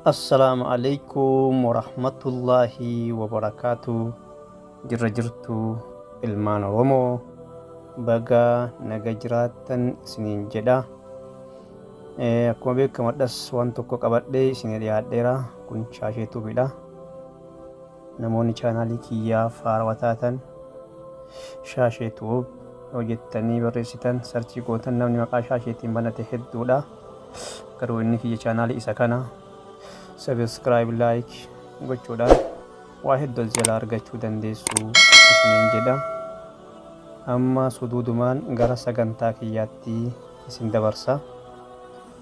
Assalamualaikum warahmatullahi wabarakatuh. Jirtu ilmaan Oromoo baga naga jiraattan isiniin jedha. Akkuma beekamadhas waan tokko qabadhee isinii dhiyaadheera. Kun Shaashee Tuubiidha. Namoonni chaanaalii kiyyaaf haarawaa taatan Shaashee Tuub hojjettanii barreessitan sarchii gootan namni maqaa Shaasheetiin banate hedduudha. Garuu inni kiyya chaanaalii isa kana subscribe like gochuudhaan waa hedduu jalaa argachuu dandeessu isiniin jedha. Amma suduudumaan gara sagantaa kiyyaatti isin dabarsa.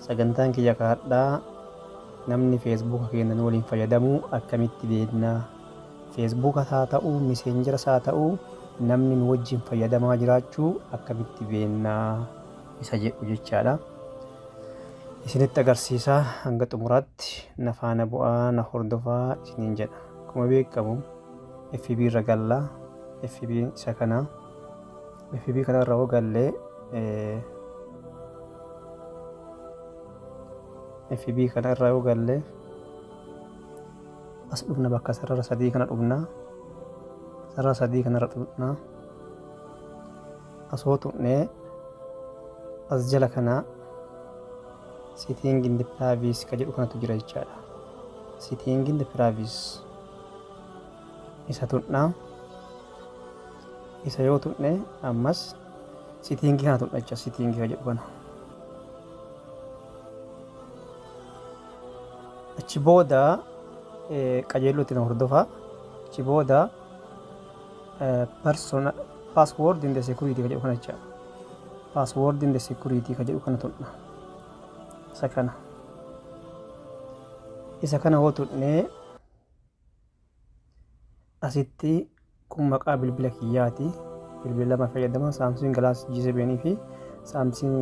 Sagantaan kiyya kaadhaa namni Facebook keenan waliin fayyadamu akkamitti beekna? Facebook haa ta'u Messenger haa ta'u namni nu wajjin fayyadamaa jiraachuu akkamitti beekna isa jedhu jechaadha. Isinitti agarsiisa hanga xumuraatti na faana bu'aa na hordofaa isiniin jedha. Akkuma beekamu FB irra galla. FB isa kana FB kana irra gallee FB kana irra gallee as dhufna bakka sarara sadii kana dhufna. Sarara sadii kana irra dhufna. Asoo tuqnee as jala kana Setting in the privacy ka jedhu kanatu jira jechaadha. Setting in the privacy isa tuqna. Isa yoo tuqne ammas setting kana tuqna jecha setting ka jedhu kana. Achi booda qajeellotti na hordofa. Achi booda personal password in the security ka jedhu kana jecha. Password in the security ka jedhu kana tuqna. Isa kana hootuudhee asitti kun maqaa bilbila kiyyaati. Bilbila lama fayyadama Samsung Galaxy G7 fi Samsung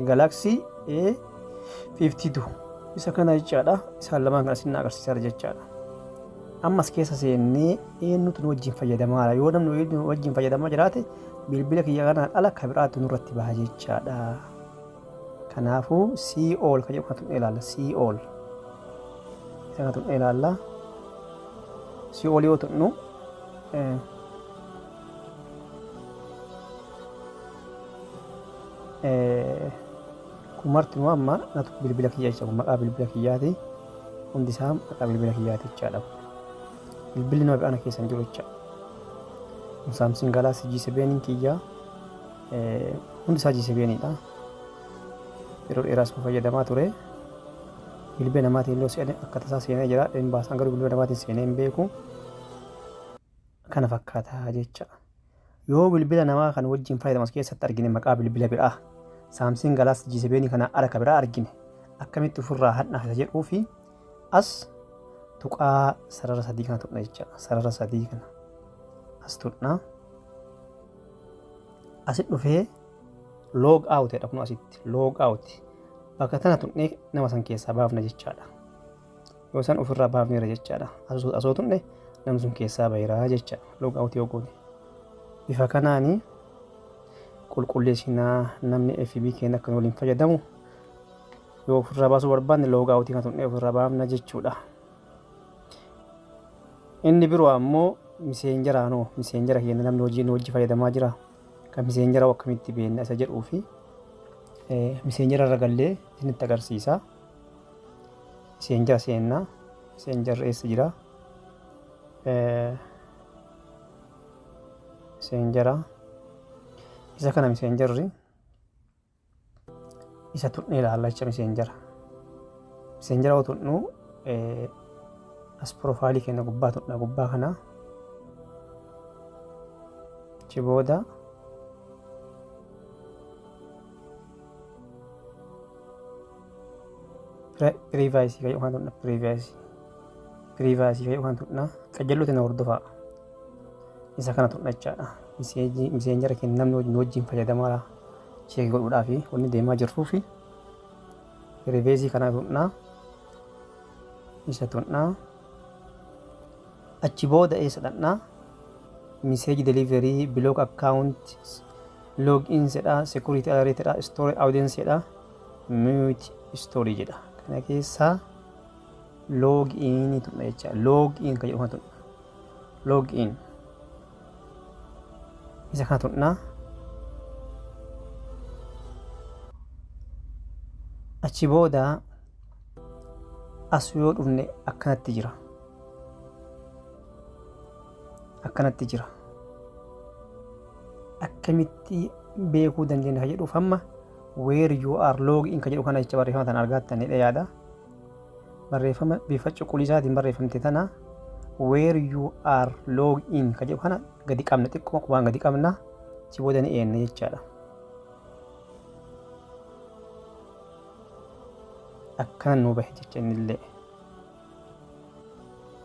Galaxy A52 isa kana jechaadha. Isaan lamaan kan isin agarsiisaa jechaadha. Ammas keessa seennee eenyutu nu wajjin fayyadamaa yoo namni wajjin fayyadamaa jiraate bilbila kiyya kana ala kabiraatu nurratti baha jechaadha. Kanaafuu all ka jedhu kanatu ilaalla. All isa kanatu ilaalla. All yoo ta'u kun martinuu amma natu bilbila kiyyaa jecha kun maqaa bilbila kiyyaati. Hundi isaa maqaa bilbila kiyyaati jechaadha. Bilbilli nama bi'aana keessan jiru jecha. Samsung Galaxy G7 kiyyaa hundi isaa G7dha. Yeroo dheeraas fayyadamaa ture. Bilbila namaatiin illee se'anii akka tasaa seenee jira. Inni baasaan garuu bilbila namaatiin seenee hin beeku. Kana fakkaata jecha. Yoo bilbila namaa kan wajjin fayyadamas keessatti argine maqaa bilbila biraa Samsung Galaxy G7 kana ala ka biraa argine akkamitti ofirraa hadhaa isa jedhuu fi as tuqaa sarara sadii kana tuqna jecha. Sarara sadii kana as tuqna. Asit dhufee log out jedha kun asitti log out bakka tana tuqnee nama san keessaa baafna jechaadha. Yoo san ofirraa baafneera jechaadha. Asoo tuqne namni sun keessaa bahiraa jecha log out yoo goone. Bifa kanaanii qulqulleessinaa namni FB keenya akka waliin fayyadamu yoo ofirraa baasuu barbaanne log out kana tuqnee ofirraa baafna jechuudha. Inni biroo ammoo Messenger keenya namni wajjin fayyadamaa jira. Kan Messenger akkamitti beekna isa jedhuu fi Messenger irra gallee isinitti agarsiisa. Messenger seenna. Messenger eessa jira? Messenger isa kana Messengerri isa tuqnee ilaalla jecha Messenger yoo tuqnu as profaayilii keenya gubbaa tuqna. Gubbaa kana achi booda privacy kayak orang tu privacy kayak orang tu kajellu tena hordofaa. Isa kana tu jechaadha. Messenger keenya namni wajjin fayyadamaa cheek godhuudhaa fi wanni deemaa jirtuu fi privacy kana tuqna. Isa tuqna. Achi booda eessa dhaqna? Message delivery, block account, login jedha, security alert jedha, store audience jedha, mute story jedha. kana keessaa log in tuqna jecha. Log in kan jedhu kana tuqna. Log in isa kana tuqna. Achi booda as yoo dhufne akkanatti jira. Akkanatti jira. Akkamitti beekuu dandeenya kan jedhuuf amma where you are log in kan jedhu kana jecha barreeffama tan argattanidha yaada. Barreeffama bifa cuquliisaatiin barreeffamte tana where you are log in kan jedhu kana gadi qabna, xiqqoo qubaan gadi qabna. Achi booda ni eenna jechaadha. Akkanan nu bahe jecha innillee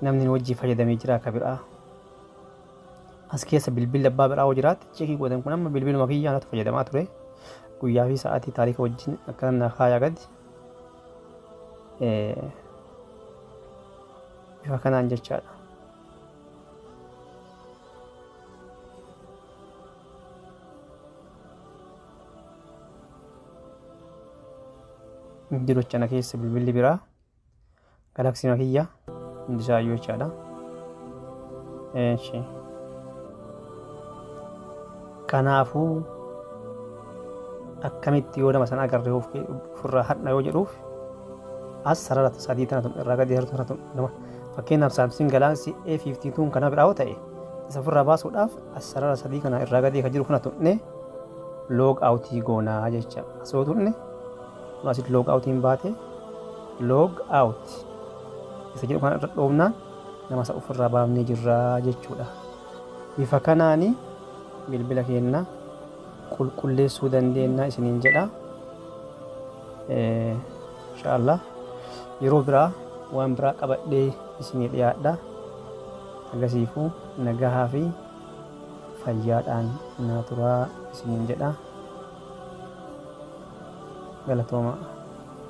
namni wajjii fayyadamee jira akka biraa. As keessa bilbila abbaa biraa hoo jiraatti cheekii godhan kun amma bilbiluma kiyyaa natu fayyadamaa ture. Guyyaa fi sa'aatii taarika wajjin akkanan na kaayaa gadi. Bifa kanaan jechaadha. Jiru chana keessa bilbilli biraa Galaxy kiyya hundisaayyuu jechaadha. Kanaafuu akkamitti yoo nama sana agarree ofirraa hadha yoo jedhuuf as sarara sadii tana irraa gadi hartu nama fakkeenyaaf Samsung Galaxy A52 kana biraa yoo ta'e isa ofirraa baasuudhaaf as sarara sadii kana irraa gadi kan jiru kana tuqne log out goonaa jecha. Asoo tuqne asitti log out hin baate log out isa jedhu kana irra dhoofnaan nama isa ofirraa baafnee jirra jechuudha. Bifa kanaani bilbila keenya qulqulleessuu dandeenya isiniin jedha. Inshallah yeroo biraa waan biraa qabadhee isinii dhiyaadha. Agasiifuu nagahaa fi fayyaadhaan naa turaa isiniin jedha. Galatooma.